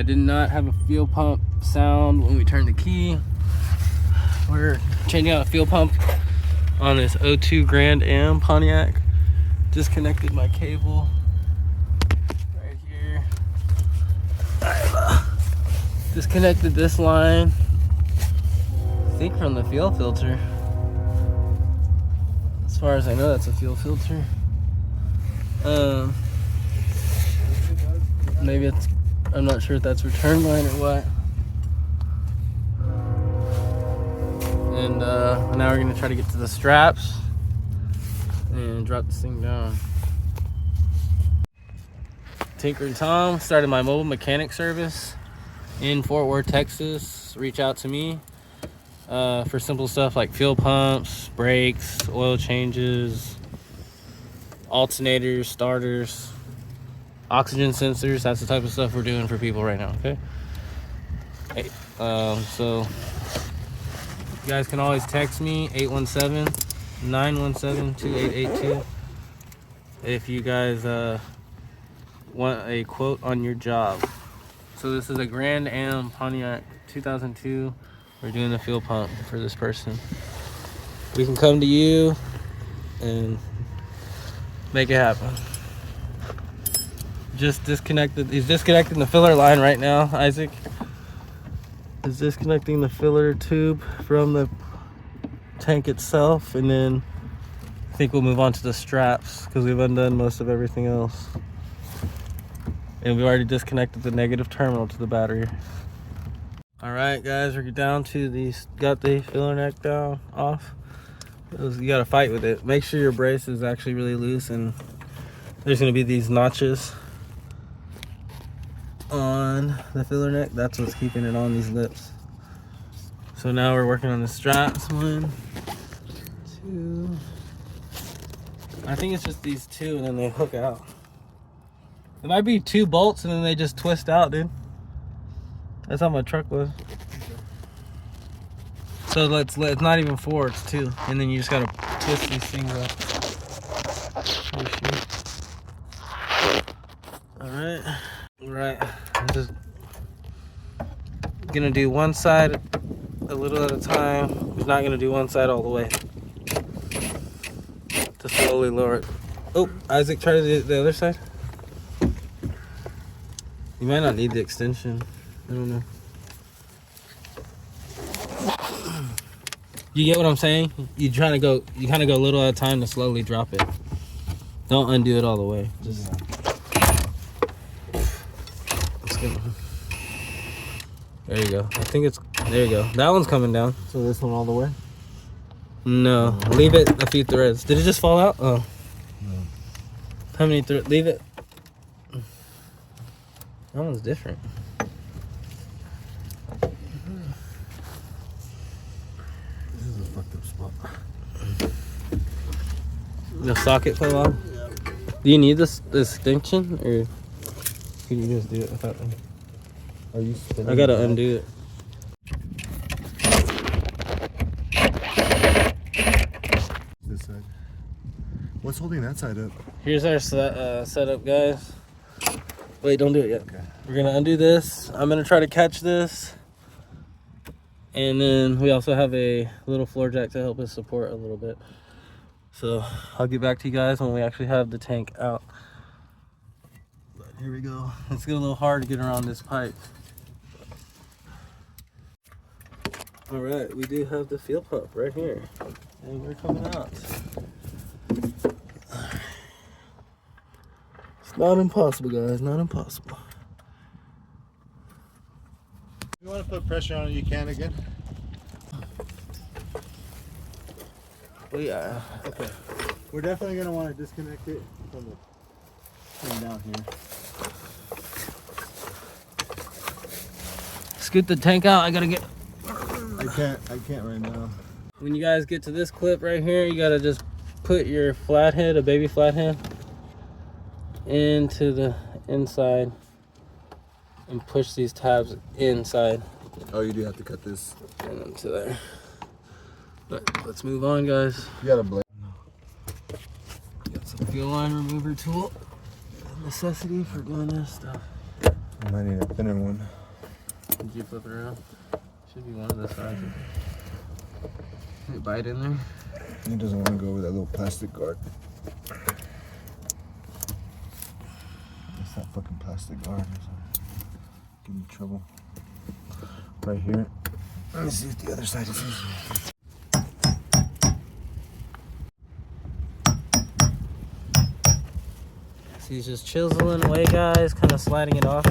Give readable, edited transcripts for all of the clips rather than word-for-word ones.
I did not have a fuel pump sound when we turned the key. We're changing out a fuel pump on this 02 Grand Am Pontiac. Disconnected my cable right here. I've disconnected this line, I think from the fuel filter. As far as I know, that's a fuel filter. Maybe it's, I'm not sure if that's return line or what. And now we're gonna try to get to the straps and drop this thing down. Tinker and Tom started my mobile mechanic service in Fort Worth, Texas. Reach out to me for simple stuff like fuel pumps, brakes, oil changes, alternators, starters, oxygen sensors. That's the type of stuff we're doing for people right now, okay? Hey, so you guys can always text me 817-917-2882 if you guys want a quote on your job. So this is a Grand Am Pontiac 2002. We're doing the fuel pump for this person. We can come to you and make it happen. Just disconnected. He's disconnecting the filler line right now. Isaac is disconnecting the filler tube from the tank itself, and then I think we'll move on to the straps because we've undone most of everything else. And we've already disconnected the negative terminal to the battery. All right, guys, we're down to these. Got the filler neck down off. You got to fight with it. Make sure your brace is actually really loose, and there's going to be these notches on the filler neck. That's what's keeping it on these lips. So now we're working on the straps. 1, 2. I think it's just these 2, and then they hook out. It might be 2 bolts and then they just twist out, dude. That's how my truck was. So it's not even 4, it's 2, and then you just gotta twist these things up. All right. I'm just gonna do one side a little at a time. We're not gonna do one side all the way. To slowly lower it. Oh, Isaac, try to do the other side. You might not need the extension. I don't know. You get what I'm saying? You kind of go a little at a time to slowly drop it. Don't undo it all the way. Just. There you go. I think it's, there you go. That one's coming down. So this one all the way? No, leave it a few threads. Did it just fall out? Oh. No. How many threads? Leave it. That one's different. This is a fucked up spot. The socket fell off? Yeah. Do you need this extension, or can you just do it without them? Are you spinning? I gotta undo it. This side. What's holding that side up? Here's our setup, guys. Wait, don't do it yet. Okay. We're gonna undo this. I'm gonna try to catch this. And then we also have a little floor jack to help us support a little bit. So I'll get back to you guys when we actually have the tank out. But here we go. It's getting a little hard to get around this pipe. All right, we do have the fuel pump right here. And we're coming out. It's not impossible, guys, not impossible. If you want to put pressure on it, you can again. Oh yeah. Okay. We're definitely going to want to disconnect it from the thing down here. Scoot the tank out. I gotta get. I can't right now. When you guys get to this clip right here, you gotta just put your flathead, a baby flathead, into the inside and push these tabs inside. Oh, you do have to cut this. And into there. But let's move on, guys. You got a blade. Got some fuel line remover tool. A necessity for doing this stuff. I might need a thinner one. Did you flip it around? Should be one of the sizes. Can it bite in there? He doesn't want to go with that little plastic guard. It's that fucking plastic guard. Give me trouble. Right here. Let me see if the other side is easier. So he's just chiseling away, guys, kind of sliding it off.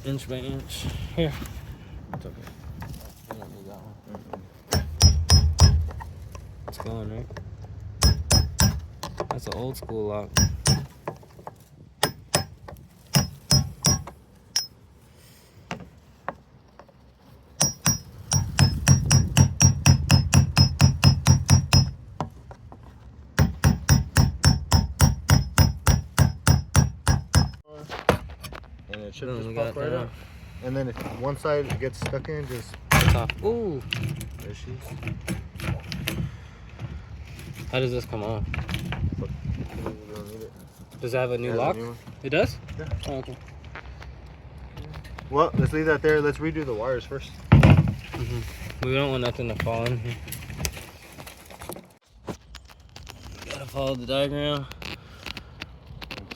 Inch by inch. Here. It's okay. I don't need that one. It's going, right? That's an old school lock. And it should Then just we pop got right that. out. And then if one side gets stuck in, just Top. Ooh. there she is. How does this come off? You don't need it. Does it have a new Yeah, lock? the new one. It does? Yeah. Oh, okay. Well, let's leave that there. Let's redo the wires first. We don't want nothing to fall in here. Gotta follow the diagram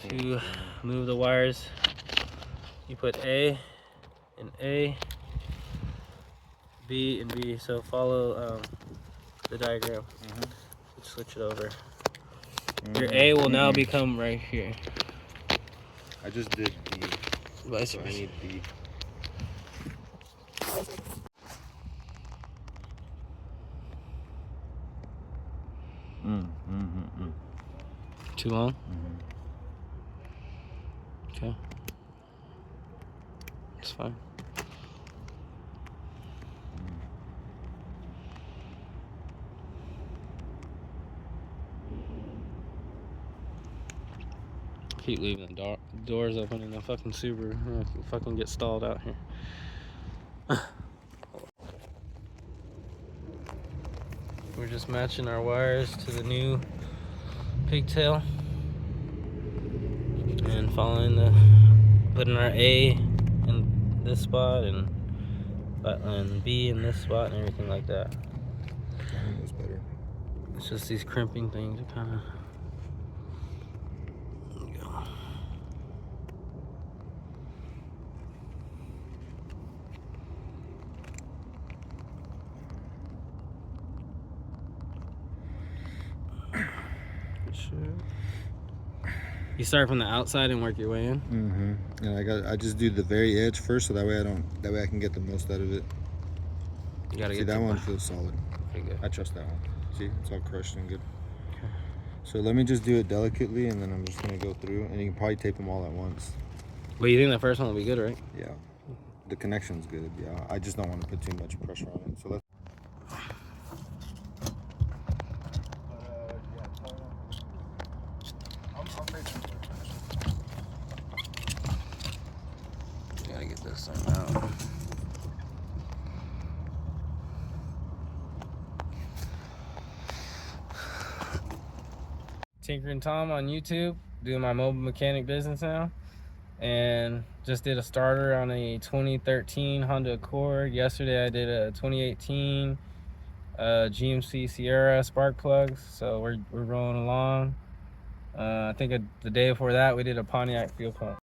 to move the wires. You put A and A, B and B. So follow the diagram. Switch it over. Your A will now become right here. I just did B. Vice So I versa. need B. Too long? Okay. It's fine. Keep leaving the doors open in the fucking Subaru. I can fucking get stalled out here. We're just matching our wires to the new pigtail and following putting our A in this spot and B in this spot and everything like that. That was better. It's just these crimping things are kind of. You start from the outside and work your way in. And I just do the very edge first, so that way I can get the most out of it. You gotta See, get that one feels solid. pretty good. I trust that one. See, it's all crushed and good. Okay. So let me just do it delicately, and then I'm just gonna go through, and you can probably tape them all at once. But you think the first one will be good, right? Yeah, the connection's good. Yeah, I just don't want to put too much pressure on it. So let's. Gotta get this thing out. Tinker and Tom on YouTube, doing my mobile mechanic business now, and just did a starter on a 2013 Honda Accord. Yesterday I did a 2018 GMC Sierra spark plugs, so we're rolling along. I think the day before that we did a Pontiac fuel pump.